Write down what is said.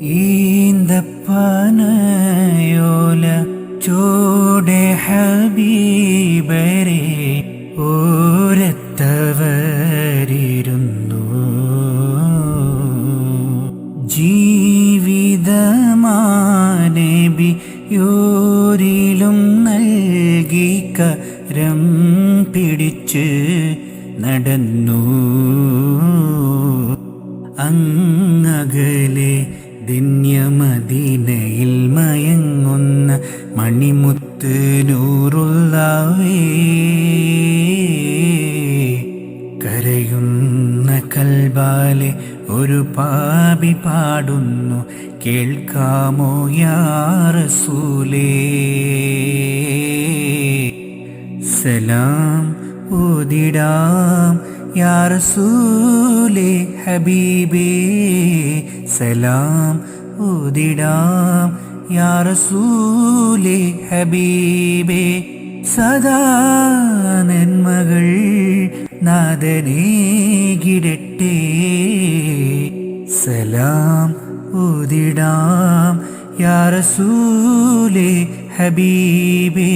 ഈന്തപ്പനയോല ചോടെ ഹബീബരെ ഓരത്തവരിരുന്നു. ജീവിതമാനബിയോരിലും നൽകി കരം പിടിച്ച് നടന്നു. അങ്ങകലെ ധന്യമദീനയിൽ മയങ്ങുന്ന മണിമുത്ത് നൂറുള്ളവേ, കരയുന്ന കൽബാലെ ഒരു പാപി പാടുന്നു, കേൾക്കാമോ യാ റസൂലേ. സലാം ഓതിടാം യാ റസൂലേ ഹബീബേ, സലാം ഓതിടാം യാ റസൂലേ ഹബീബേ. സദാ നന്മകൾ നാഥനേകിടട്ടെ, സലാം ഓതിടാം യാ റസൂലേ ഹബീബേ.